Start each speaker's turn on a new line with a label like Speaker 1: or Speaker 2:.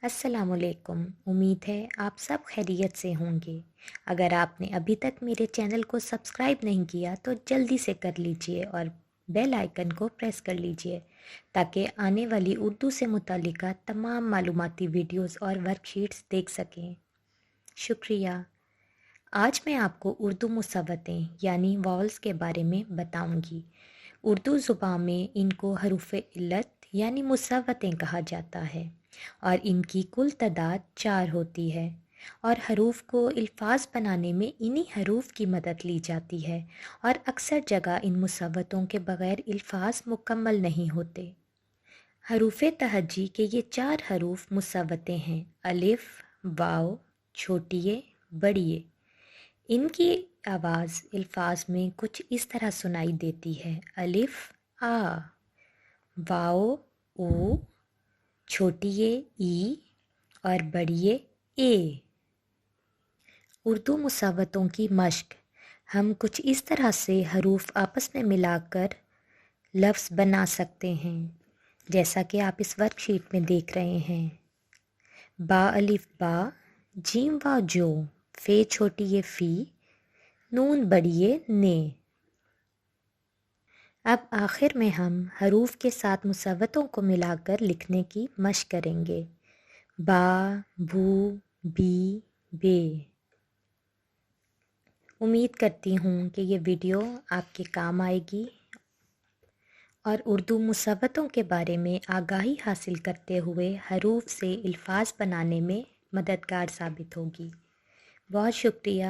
Speaker 1: السلام علیکم۔ امید ہے آپ سب خیریت سے ہوں گے۔ اگر آپ نے ابھی تک میرے چینل کو سبسکرائب نہیں کیا تو جلدی سے کر لیجئے اور بیل آئیکن کو پریس کر لیجئے تاکہ آنے والی اردو سے متعلقہ تمام معلوماتی ویڈیوز اور ورک شیٹس دیکھ سکیں۔ شکریہ۔ آج میں آپ کو اردو مصوتیں یعنی واولز کے بارے میں بتاؤں گی۔ اردو زبان میں ان کو حروف علت یعنی مصوتیں کہا جاتا ہے اور ان کی کل تعداد 4 ہوتی ہے، اور حروف کو الفاظ بنانے میں انہی حروف کی مدد لی جاتی ہے، اور اکثر جگہ ان مصوتوں کے بغیر الفاظ مکمل نہیں ہوتے۔ حروف تہجی کے یہ 4 حروف مصوتیں ہیں: الف، واو، چھوٹی بڑی ے۔ ان کی آواز الفاظ میں کچھ اس طرح سنائی دیتی ہے: الف آ، واو او، چھوٹی ای اور بڑی اے۔ اردو مصوتوں کی مشق: ہم کچھ اس طرح سے حروف آپس میں ملا کر لفظ بنا سکتے ہیں جیسا کہ آپ اس ورک شیٹ میں دیکھ رہے ہیں: با الف با، جیم وا جو، فے چھوٹی فی، نون بڑی نے۔ اب آخر میں ہم حروف کے ساتھ مصوتوں کو ملا کر لکھنے کی مشق کریں گے: با، بو، بی، بے۔ امید کرتی ہوں کہ یہ ویڈیو آپ کے کام آئے گی اور اردو مصوتوں کے بارے میں آگاہی حاصل کرتے ہوئے حروف سے الفاظ بنانے میں مددگار ثابت ہوگی۔ بہت شکریہ۔